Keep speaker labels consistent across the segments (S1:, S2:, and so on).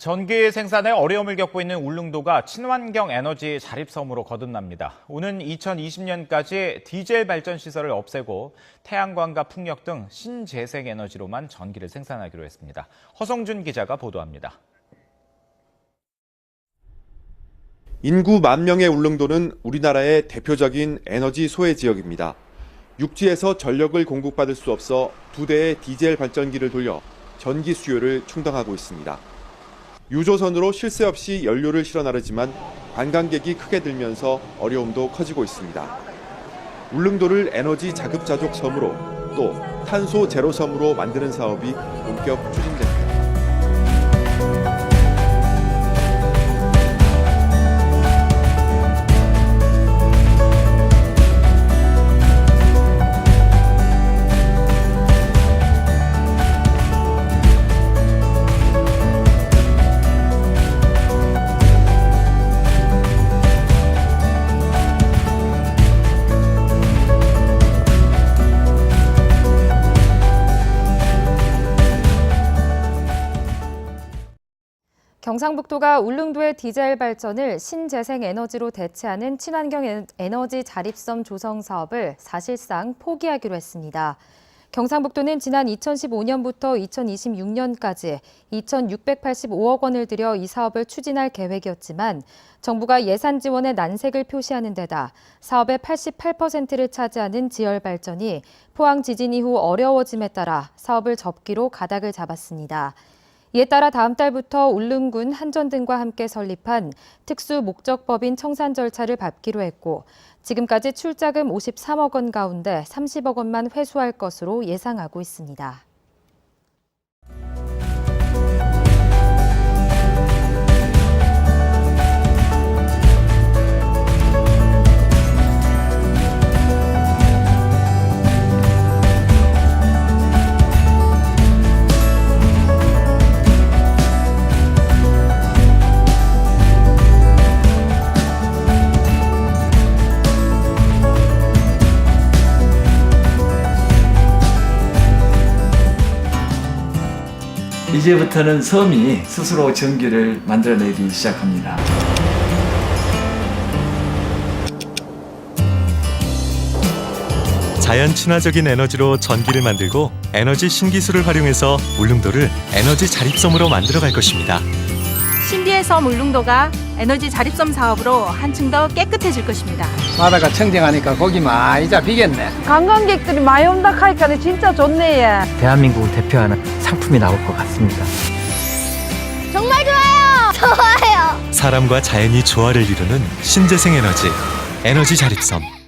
S1: 전기 생산에 어려움을 겪고 있는 울릉도가 친환경 에너지 자립섬으로 거듭납니다. 오는 2020년까지 디젤 발전 시설을 없애고 태양광과 풍력 등 신재생 에너지로만 전기를 생산하기로 했습니다. 허성준 기자가 보도합니다.
S2: 인구 10,000명의 울릉도는 우리나라의 대표적인 에너지 소외 지역입니다. 육지에서 전력을 공급받을 수 없어 2대의 디젤 발전기를 돌려 전기 수요를 충당하고 있습니다. 유조선으로 쉴 새 없이 연료를 실어 나르지만 관광객이 크게 늘면서 어려움도 커지고 있습니다. 울릉도를 에너지 자급자족 섬으로 또 탄소 제로 섬으로 만드는 사업이 본격 추진됩니다.
S3: 경상북도가 울릉도의 디젤 발전을 신재생 에너지로 대체하는 친환경 에너지 자립섬 조성 사업을 사실상 포기하기로 했습니다. 경상북도는 지난 2015년부터 2026년까지 2,685억 원을 들여 이 사업을 추진할 계획이었지만 정부가 예산 지원에 난색을 표시하는 데다 사업의 88%를 차지하는 지열 발전이 포항 지진 이후 어려워짐에 따라 사업을 접기로 가닥을 잡았습니다. 이에 따라 다음 달부터 울릉군 한전 등과 함께 설립한 특수 목적법인 청산 절차를 밟기로 했고 지금까지 출자금 53억 원 가운데 30억 원만 회수할 것으로 예상하고 있습니다.
S4: 이제부터는 섬이 스스로 전기를 만들어내기 시작합니다.
S5: 자연 친화적인 에너지로 전기를 만들고 에너지 신기술을 활용해서 울릉도를 에너지 자립섬으로 만들어갈 것입니다.
S6: 신비의 섬 울릉도가 에너지 자립섬 사업으로 한층 더 깨끗해질 것입니다.
S7: 바다가 청정하니까 고기 많이 잡히겠네.
S8: 관광객들이 많이 온다 하니까 진짜 좋네.
S9: 대한민국을 대표하는 상품이 나올 것 같습니다.
S10: 정말 좋아요. 좋아요.
S5: 사람과 자연이 조화를 이루는 신재생 에너지, 에너지 자립섬.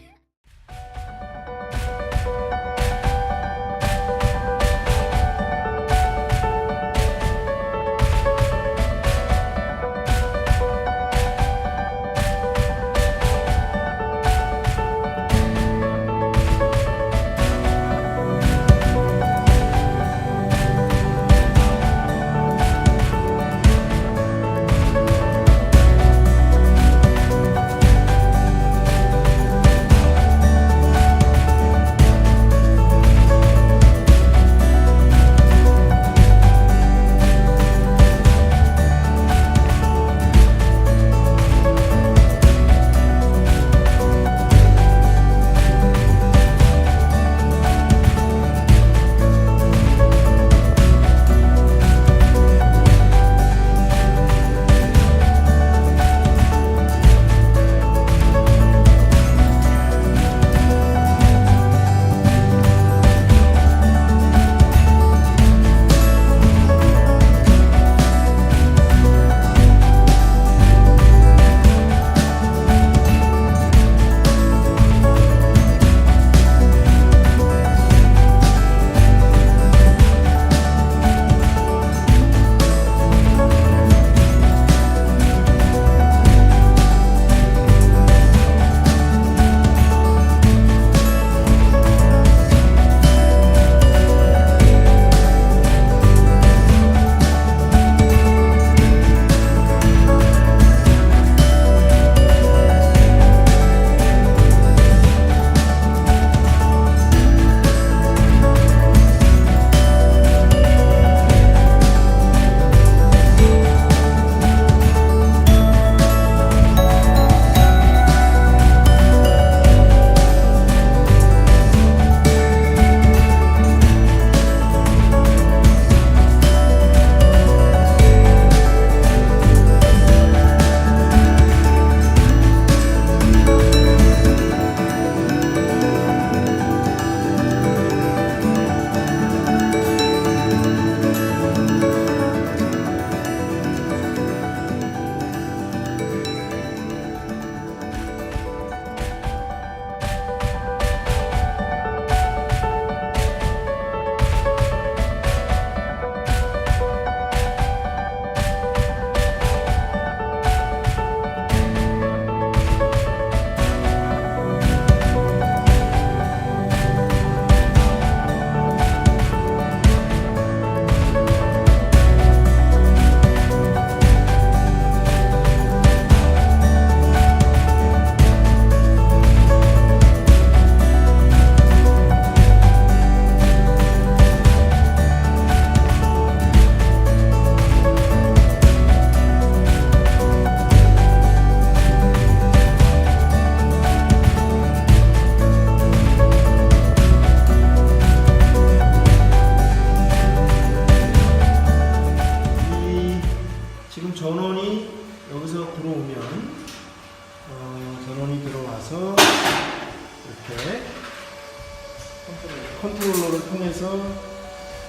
S11: 컨트롤러를 통해서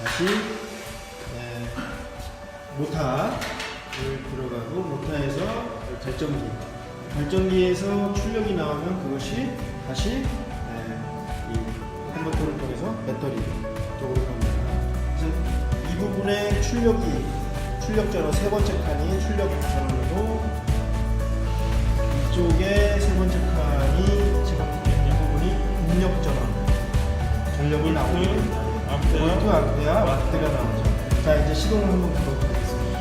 S11: 다시 모터를 들어가고 모터에서 발전기에서 출력이 나오면 그것이 다시 이 컨버터를 통해서 배터리 쪽으로 갑니다. 그래서 이 부분에 출력 전원 세 번째 칸이 출력 전원으로 이쪽에 세 번째 칸이 지금 이 부분이 입력 전원 전력이 나오고 볼트, 암페어, 와트가 나오죠. 자, 이제 시동을 한번 걸어보겠습니다.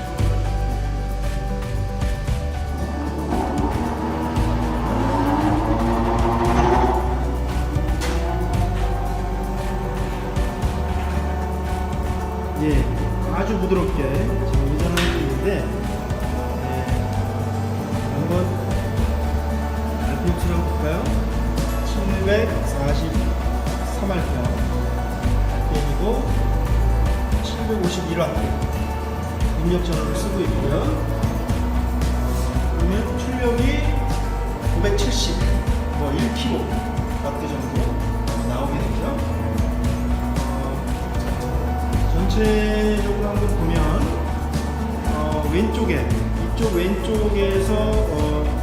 S11: 예, 아주 부드럽게 지금 회전을 하고 있는데 한번 RPM수를 한번 볼까요? 743rpm RPM이고 751W 입력 전원을 쓰고 있고요. 그러면 출력이 970, 1kW 정도 나오게 되죠. 전체적으로 한번 보면 이쪽 왼쪽에서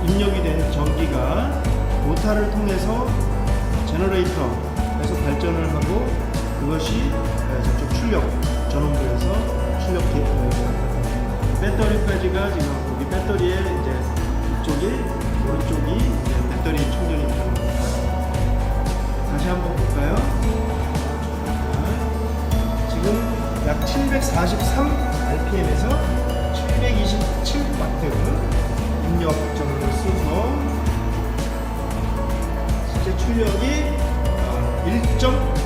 S11: 입력이 되는 전기가 모터를 통해서 제너레이터에서 발전을 하고 그것이 저쪽 출력 전원부에서 출력 배터리까지가 지금 여기 배터리에 이제 오른쪽이 이제 배터리 충전이 들어갑니다. 다시 한번 볼까요? 지금 약 743 rpm에서 727W 입력 전원을 써서 실제 출력이 1.5